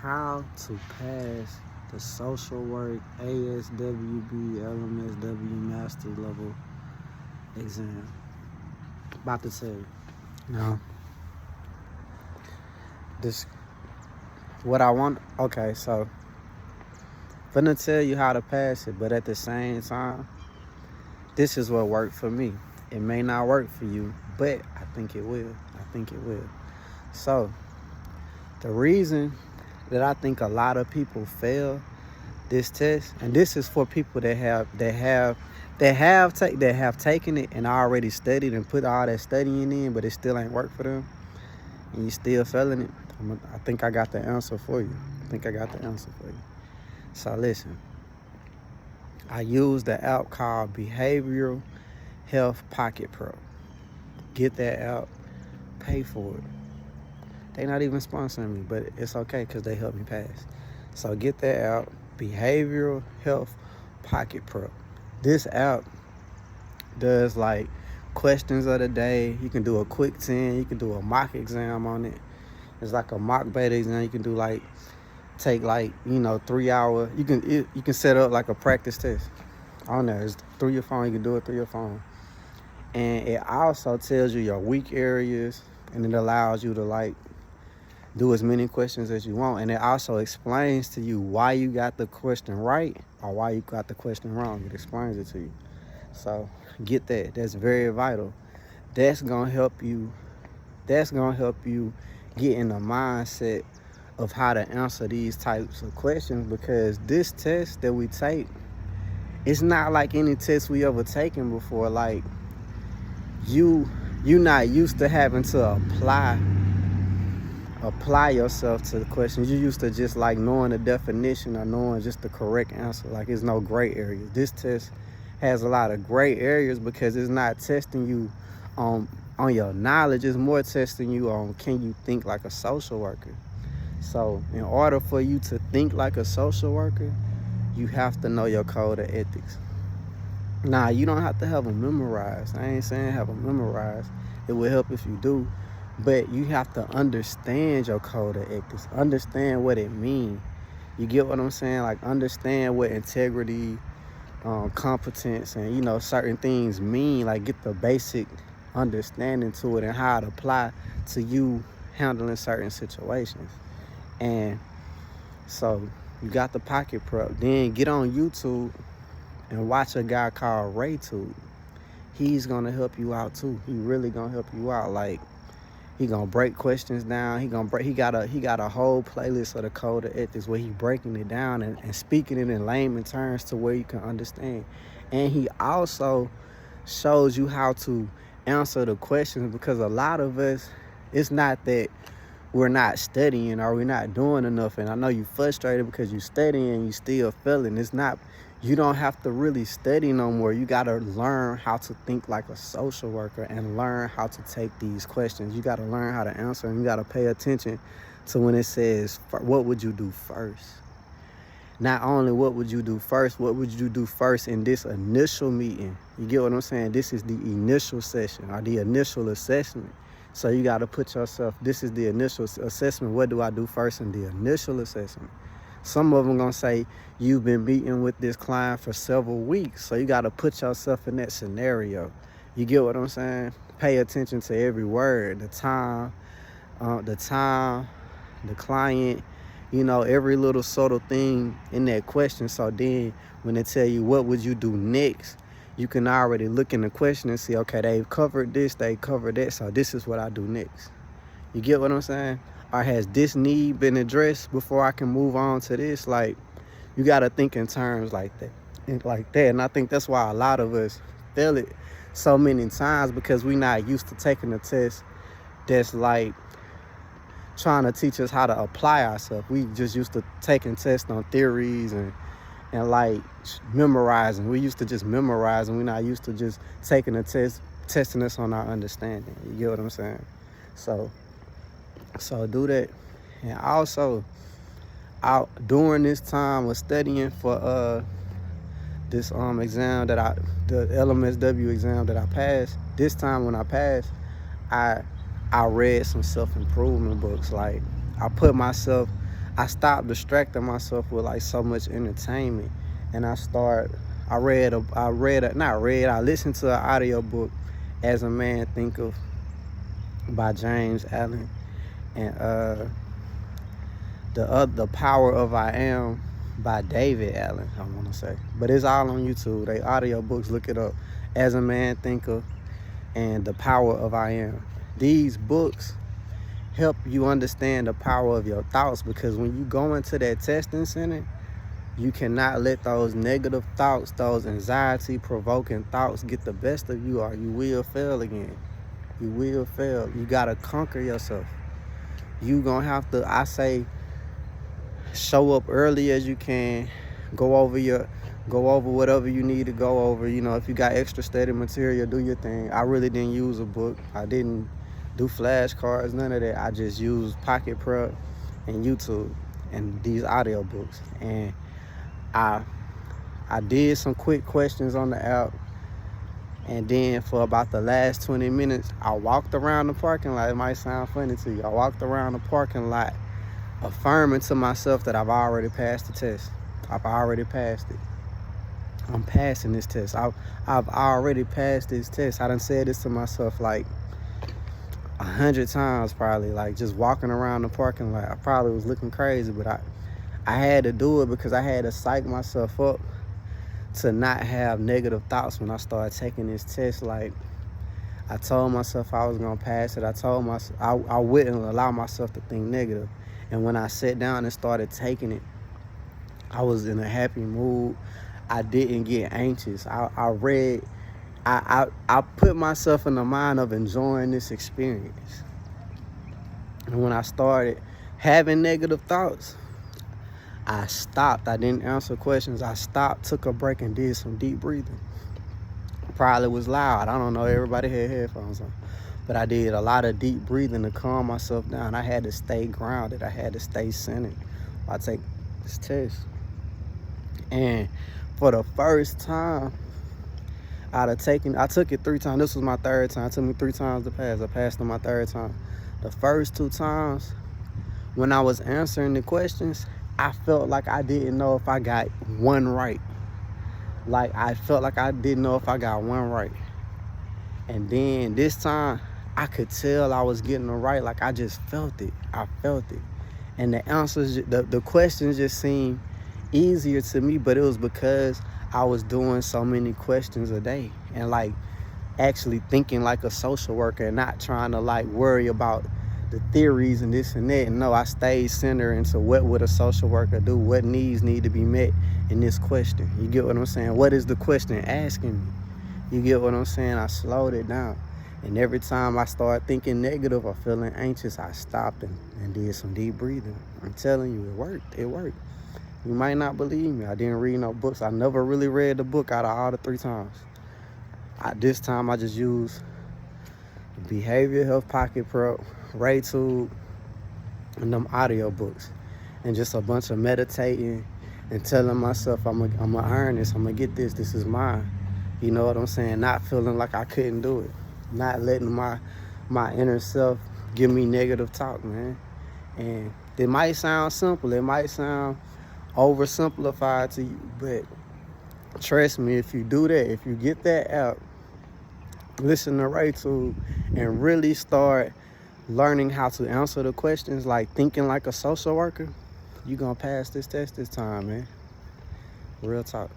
how to pass the social work ASWB LMSW Master Level Exam. About to tell you. Now, this what I want. Okay, so finna tell you how to pass it, but at the same time, this is what worked for me. It may not work for you, but I think it will. So, the reason that I think a lot of people fail this test, and this is for people that have taken it and already studied and put all that studying in, but it still ain't work for them, and you still failing it. I think I got the answer for you. So listen, I use the app called Behavioral Health Pocket Pro. Get that app, pay for it. They not even sponsoring me, but it's okay because they help me pass. So get that app, Behavioral Health Pocket Pro. This app does like questions of the day. You can do a quick 10. You can do a mock exam on it. It's like a mock beta exam. You can do take 3 hours. You can set up like a practice test on there. It's through your phone. You can do it through your phone. And it also tells you your weak areas, and it allows you to do as many questions as you want. And it also explains to you why you got the question right or why you got the question wrong. It explains it to you. So get that. That's very vital. That's gonna help you get in the mindset of how to answer these types of questions, because this test that we take, it's not like any test we ever taken before. Like you're not used to having to apply yourself to the questions. You're used to just knowing the definition or knowing just the correct answer. There's no gray areas. This test has a lot of gray areas because it's not testing you on your knowledge. It's more testing you on, can you think like a social worker? So in order for you to think like a social worker, you have to know your code of ethics. Now, you don't have to have them memorized. I ain't saying have them memorized. It will help if you do. But you have to understand your code of ethics. Understand what it means. You get what I'm saying? Understand what integrity, competence, and, certain things mean. Get the basic understanding to it and how it apply to you handling certain situations. And so you got the pocket prep. Then get on YouTube and watch a guy called RayTube. He's gonna help you out too. He really gonna help you out. He gonna break questions down. He got a whole playlist of the code of ethics where he breaking it down and speaking it in layman terms to where you can understand. And he also shows you how to answer the questions, because a lot of us, it's not that we're not studying or we're not doing enough. And I know you frustrated because you studying and you still failing. It's not, you don't have to really study no more. You got to learn how to think like a social worker and learn how to take these questions. You got to learn how to answer, and you got to pay attention to when it says, what would you do first? Not only what would you do first, what would you do first in this initial meeting? You get what I'm saying? This is the initial session or the initial assessment. So you got to put yourself, this is the initial assessment. What do I do first in the initial assessment? Some of them going to say, you've been meeting with this client for several weeks. So you got to put yourself in that scenario. You get what I'm saying? Pay attention to every word, the time, the client, every little subtle thing in that question. So then when they tell you, what would you do next? You can already look in the question and see, okay, they've covered this, they covered that, so this is what I do next. You get what I'm saying? Or has this need been addressed before I can move on to this? You got to think in terms like that. And I think that's why a lot of us fail it so many times, because we're not used to taking a test that's trying to teach us how to apply ourselves. We just used to taking tests on theories and memorizing. We used to just memorize, and we're not used to just taking a test, testing us on our understanding. You get what I'm saying? So do that. And also, during this time of studying for this exam the LMSW exam that I passed, this time when I passed, I read some self-improvement books. I I stopped distracting myself with like so much entertainment, and I listened to an audiobook, As a Man Thinketh by James Allen, and the Power of I Am by David Allen, I want to say. But it's all on YouTube. They audiobooks, look it up. As a Man Thinketh and The Power of I Am. These books help you understand the power of your thoughts, because when you go into that testing center, you cannot let those negative thoughts, those anxiety-provoking thoughts get the best of you, or you will fail again. You will fail. You got to conquer yourself. You gonna have to, I say, show up early as you can. Go over whatever you need to go over. You know, if you got extra study material, do your thing. I really didn't use a book. I didn't do flashcards, none of that. I just used Pocket Prep and YouTube and these audiobooks. And I did some quick questions on the app, and then for about the last 20 minutes, I walked around the parking lot. It might sound funny to you. I walked around the parking lot affirming to myself that I've already passed the test. I've already passed it. I'm passing this test. I've already passed this test. I done said this to myself like 100 times probably, like just walking around the parking lot. I probably was looking crazy, but I had to do it because I had to psych myself up to not have negative thoughts when I started taking this test. Like, I told myself I was gonna pass it. I told myself I wouldn't allow myself to think negative. And when I sat down and started taking it, I was in a happy mood. I didn't get anxious. I put myself in the mind of enjoying this experience. And when I started having negative thoughts, I stopped. I didn't answer questions. I stopped, took a break, and did some deep breathing. Probably was loud. I don't know. Everybody had headphones on. But I did a lot of deep breathing to calm myself down. I had to stay grounded. I had to stay centered while I take this test. And for the first time, I took it 3 times. This was my 3rd time. It took me 3 times to pass. I passed on my 3rd time. The first 2 times, when I was answering the questions, I felt like I didn't know if I got one right. Like, I felt like I didn't know if I got one right. And then this time, I could tell I was getting it right. Like, I just felt it. I felt it. And the answers, the questions just seemed easier to me, but it was because I was doing so many questions a day and like actually thinking like a social worker and not trying to like worry about the theories and this and that. And no, I stayed centered into what would a social worker do? What needs need to be met in this question? You get what I'm saying? What is the question asking me? You get what I'm saying? I slowed it down. And every time I started thinking negative or feeling anxious, I stopped and did some deep breathing. I'm telling you, it worked. It worked. You might not believe me. I didn't read no books. I never really read the book out of all the 3 times. This time I just used Behavioral Health Pocket Prep, RayTube, and them audio books. And just a bunch of meditating and telling myself I'm gonna earn this, I'm gonna get this, this is mine. You know what I'm saying? Not feeling like I couldn't do it. Not letting my inner self give me negative talk, man. And it might sound simple. It might sound oversimplified to you, but trust me, if you do that, if you get that app, listen to RayTube, and really start learning how to answer the questions, like thinking like a social worker, you're gonna pass this test this time, man. Real talk.